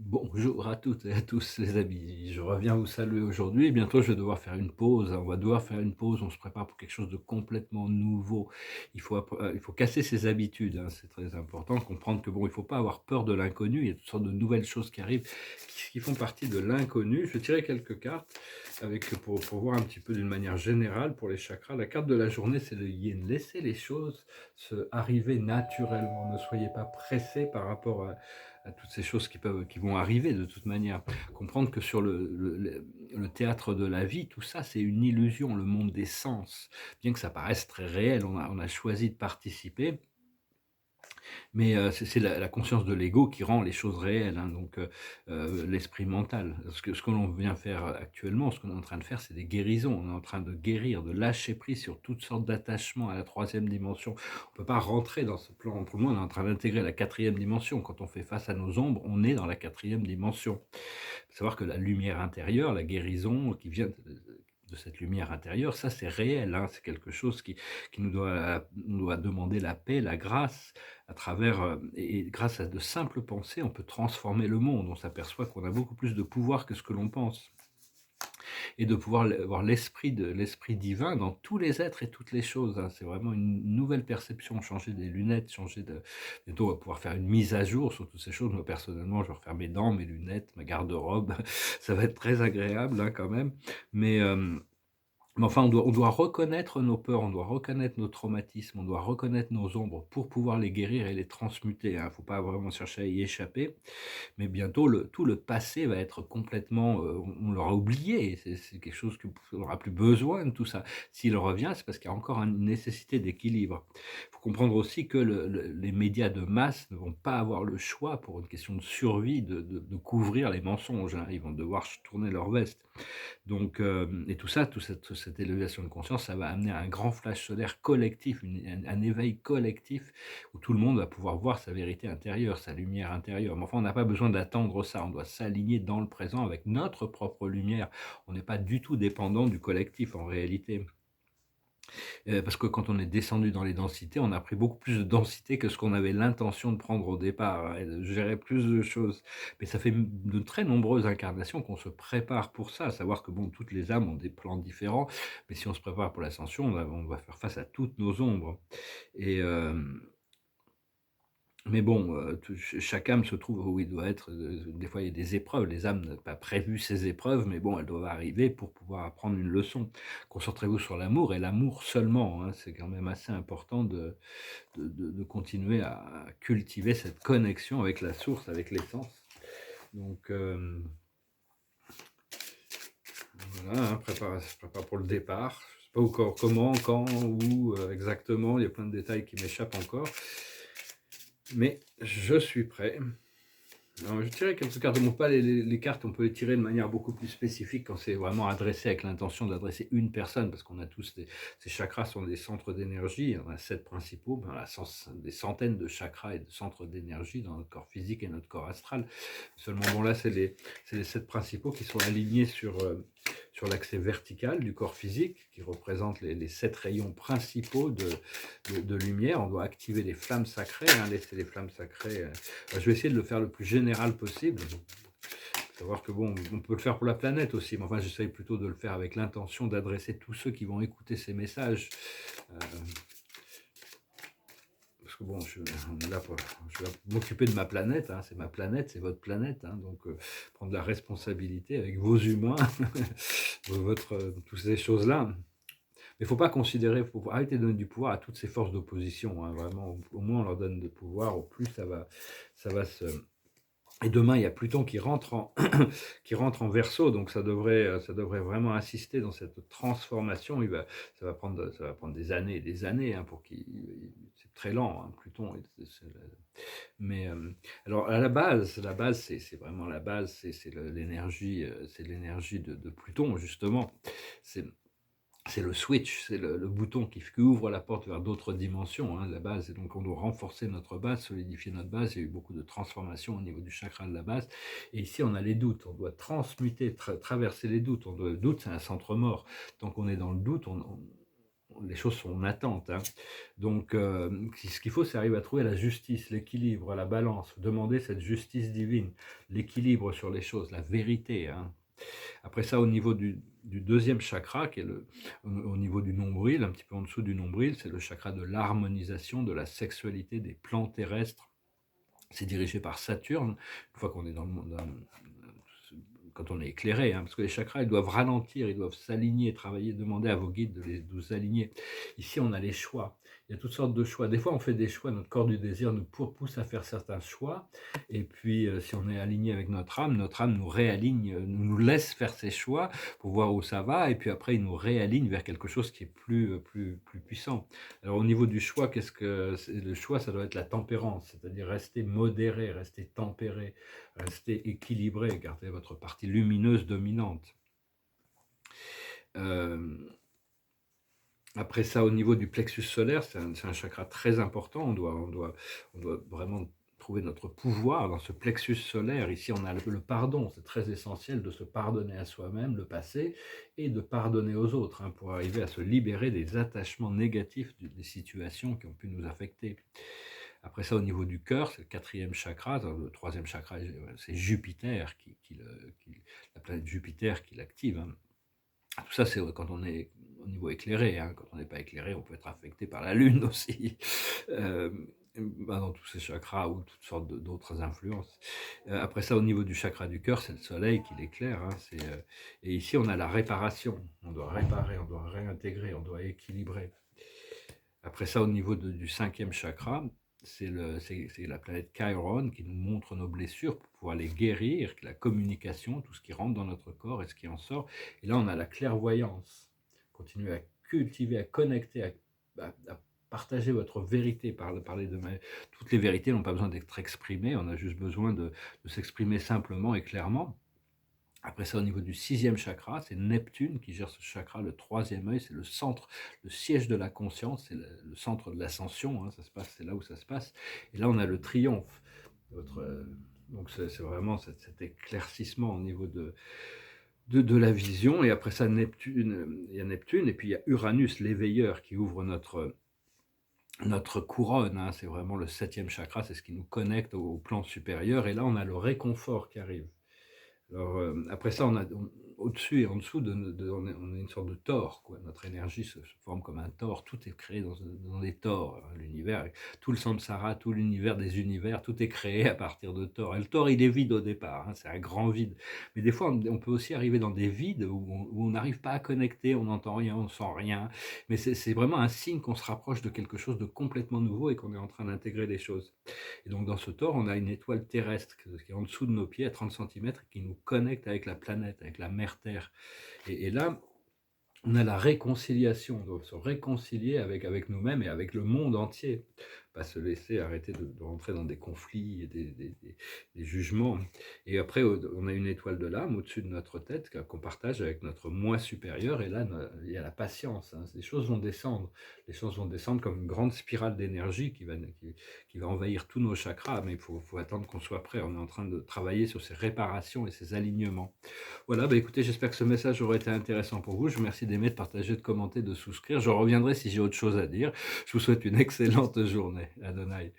Bonjour à toutes et à tous les amis, je reviens vous saluer aujourd'hui. Bientôt je vais devoir faire une pause, on va devoir faire une pause, on se prépare pour quelque chose de complètement nouveau. Il faut casser ses habitudes, hein, c'est très important, comprendre que bon, il faut pas avoir peur de l'inconnu, il y a toutes sortes de nouvelles choses qui arrivent, qui font partie de l'inconnu. Je vais tirer quelques cartes pour voir un petit peu d'une manière générale pour les chakras. La carte de la journée, c'est le yin. Laissez les choses arriver naturellement, ne soyez pas pressés par rapport à toutes ces choses qui vont arriver de toute manière. Comprendre que sur le théâtre de la vie, tout ça, c'est une illusion, le monde des sens. Bien que ça paraisse très réel, on a choisi de participer, mais c'est la conscience de l'ego qui rend les choses réelles, hein, donc l'esprit mental. Ce que l'on vient faire actuellement, ce qu'on est en train de faire, c'est des guérisons. On est en train de guérir, de lâcher prise sur toutes sortes d'attachements à la troisième dimension. On ne peut pas rentrer dans ce plan. Pour le moment, on est en train d'intégrer la quatrième dimension. Quand on fait face à nos ombres, on est dans la quatrième dimension. Il faut savoir que la lumière intérieure, la guérison qui vient de cette lumière intérieure, ça c'est réel, hein, c'est quelque chose qui nous doit demander la paix, la grâce, à travers, et grâce à de simples pensées, on peut transformer le monde. On s'aperçoit qu'on a beaucoup plus de pouvoir que ce que l'on pense et de pouvoir voir l'esprit divin dans tous les êtres et toutes les choses, hein. C'est vraiment une nouvelle perception, changer des lunettes, changer de bientôt on va pouvoir faire une mise à jour sur toutes ces choses. Moi personnellement, je vais refaire mes dents, mes lunettes, ma garde-robe. Ça va être très agréable, hein, quand même, mais mais enfin, on doit reconnaître nos peurs, on doit reconnaître nos traumatismes, on doit reconnaître nos ombres pour pouvoir les guérir et les transmuter, hein. Faut pas vraiment chercher à y échapper. Mais bientôt, tout le passé va être complètement, on l'aura oublié. C'est quelque chose on n'aura plus besoin de tout ça. S'il revient, c'est parce qu'il y a encore une nécessité d'équilibre. Il faut comprendre aussi que les médias de masse ne vont pas avoir le choix, pour une question de survie, de couvrir les mensonges, hein. Ils vont devoir tourner leur veste. Donc, et tout ça, toute cette élévation de conscience, ça va amener à un grand flash solaire collectif, un éveil collectif, où tout le monde va pouvoir voir sa vérité intérieure, sa lumière intérieure. Mais enfin, on n'a pas besoin d'attendre ça, on doit s'aligner dans le présent avec notre propre lumière. On n'est pas du tout dépendant du collectif en réalité. Parce que quand on est descendu dans les densités, on a pris beaucoup plus de densité que ce qu'on avait l'intention de prendre au départ, hein, et de gérer plus de choses. Mais ça fait de très nombreuses incarnations qu'on se prépare pour ça, à savoir que bon, toutes les âmes ont des plans différents, mais si on se prépare pour l'ascension, on va faire face à toutes nos ombres. Et mais bon, chaque âme se trouve où il doit être, des fois il y a des épreuves, les âmes n'ont pas prévu ces épreuves, mais bon, elles doivent arriver pour pouvoir apprendre une leçon. Concentrez-vous sur l'amour et l'amour seulement, hein, c'est quand même assez important de continuer à cultiver cette connexion avec la source, avec l'essence. Donc voilà, hein, prépare pour le départ. Je ne sais pas encore comment, quand, où, exactement, il y a plein de détails qui m'échappent encore, mais je suis prêt. Alors, je tirais quelques cartes, bon pas les cartes, on peut les tirer de manière beaucoup plus spécifique quand c'est vraiment adressé avec l'intention d'adresser une personne, parce qu'on a tous ces chakras sont des centres d'énergie, on a 7 principaux, ben, on a des centaines de chakras et de centres d'énergie dans notre corps physique et notre corps astral. Seulement bon là, c'est les 7 principaux qui sont alignés sur l'accès vertical du corps physique, qui représente les 7 rayons principaux de lumière. On doit activer les flammes sacrées, hein, laisser les flammes sacrées. Je vais essayer de le faire le plus général possible. Savoir que bon, on peut le faire pour la planète aussi, mais enfin, j'essaye plutôt de le faire avec l'intention d'adresser tous ceux qui vont écouter ces messages. Euh, parce que bon, on est là je vais m'occuper de ma planète, hein, c'est ma planète, c'est votre planète, hein, donc prendre la responsabilité avec vos humains, toutes ces choses-là. Mais il ne faut pas considérer, il faut arrêter de donner du pouvoir à toutes ces forces d'opposition, hein, vraiment, au moins on leur donne de pouvoir, au plus ça va se... Et demain, il y a Pluton qui rentre en Verseau, donc ça devrait vraiment insister dans cette transformation. Ça va prendre des années et des années, hein, c'est très lent, hein, Pluton. Mais alors à la base, c'est vraiment la base, c'est l'énergie de Pluton justement. C'est c'est le switch, c'est le bouton qui ouvre la porte vers d'autres dimensions, hein, la base. Et donc, on doit renforcer notre base, solidifier notre base. Il y a eu beaucoup de transformations au niveau du chakra de la base. Et ici, on a les doutes. On doit transmuter, traverser les doutes. Le doute, c'est un centre mort. Tant qu'on est dans le doute, les choses sont en attente, hein. Donc, ce qu'il faut, c'est arriver à trouver la justice, l'équilibre, la balance, demander cette justice divine, l'équilibre sur les choses, la vérité, hein. Après ça, au niveau du 2e chakra, qui est au niveau du nombril, un petit peu en dessous du nombril, c'est le chakra de l'harmonisation, de la sexualité, des plans terrestres. C'est dirigé par Saturne, une fois qu'on est dans le monde, quand on est éclairé, hein, parce que les chakras, ils doivent ralentir, ils doivent s'aligner, travailler, demander à vos guides de vous aligner. Ici, on a les choix. Il y a toutes sortes de choix. Des fois, on fait des choix, notre corps du désir nous pousse à faire certains choix, et puis si on est aligné avec notre âme nous réaligne, nous laisse faire ses choix pour voir où ça va, et puis après, il nous réaligne vers quelque chose qui est plus puissant. Alors au niveau du choix, le choix, ça doit être la tempérance, c'est-à-dire rester modéré, rester tempéré, rester équilibré, gardez votre partie lumineuse dominante. Après ça, au niveau du plexus solaire, c'est un chakra très important. On doit vraiment trouver notre pouvoir dans ce plexus solaire. Ici, on a le pardon. C'est très essentiel de se pardonner à soi-même, le passé, et de pardonner aux autres, hein, pour arriver à se libérer des attachements négatifs, des situations qui ont pu nous affecter. Après ça, au niveau du cœur, c'est le 4e chakra. Le 3e chakra, c'est Jupiter, la planète Jupiter qui l'active, hein. Tout ça, c'est quand on est au niveau éclairé, hein. Quand on n'est pas éclairé, on peut être affecté par la lune aussi, dans tous ces chakras ou toutes sortes d'autres influences. Après ça, au niveau du chakra du cœur, c'est le soleil qui l'éclaire, hein. Et ici, on a la réparation. On doit réparer, on doit réintégrer, on doit équilibrer. Après ça, au niveau du 5e chakra, c'est la planète Chiron qui nous montre nos blessures pour pouvoir les guérir, la communication, tout ce qui rentre dans notre corps et ce qui en sort. Et là, on a la clairvoyance. Continuez à cultiver, à connecter, à partager votre vérité, parler toutes les vérités n'ont pas besoin d'être exprimées, on a juste besoin de s'exprimer simplement et clairement. Après ça, au niveau du 6e chakra, c'est Neptune qui gère ce chakra, le 3e œil, c'est le centre, le siège de la conscience, c'est le centre de l'ascension, hein, c'est là où ça se passe. Et là, on a le triomphe. Donc c'est vraiment cet éclaircissement au niveau de la vision. Et après ça, il y a Neptune, et puis il y a Uranus, l'éveilleur, qui ouvre notre couronne, hein. C'est vraiment le 7e chakra, c'est ce qui nous connecte au plan supérieur. Et là, on a le réconfort qui arrive. Alors, après ça, au-dessus et en dessous, on est une sorte de tore, quoi. Notre énergie se forme comme un tore. Tout est créé dans des tores, hein. L'univers, tout le samsara, tout l'univers des univers, tout est créé à partir de tores. Et le tore, il est vide au départ, hein, c'est un grand vide. Mais des fois, on peut aussi arriver dans des vides où on n'arrive pas à connecter, on n'entend rien, on ne sent rien. Mais c'est vraiment un signe qu'on se rapproche de quelque chose de complètement nouveau et qu'on est en train d'intégrer des choses. Et donc dans ce tore, on a une étoile terrestre qui est en dessous de nos pieds à 30 centimètres et qui nous connecte avec la planète, avec la mère Terre. Et là, on a la réconciliation, on doit se réconcilier avec nous-mêmes et avec le monde entier. Pas se laisser arrêter de rentrer dans des conflits et des jugements. Et après, on a une étoile de l'âme au-dessus de notre tête qu'on partage avec notre moi supérieur. Et là, il y a la patience, hein. Les choses vont descendre. Les choses vont descendre comme une grande spirale d'énergie qui va envahir tous nos chakras. Mais il faut attendre qu'on soit prêt. On est en train de travailler sur ces réparations et ces alignements. Voilà, bah écoutez, j'espère que ce message aura été intéressant pour vous. Je vous remercie d'aimer, de partager, de commenter, de souscrire. Je reviendrai si j'ai autre chose à dire. Je vous souhaite une excellente journée. Adonai.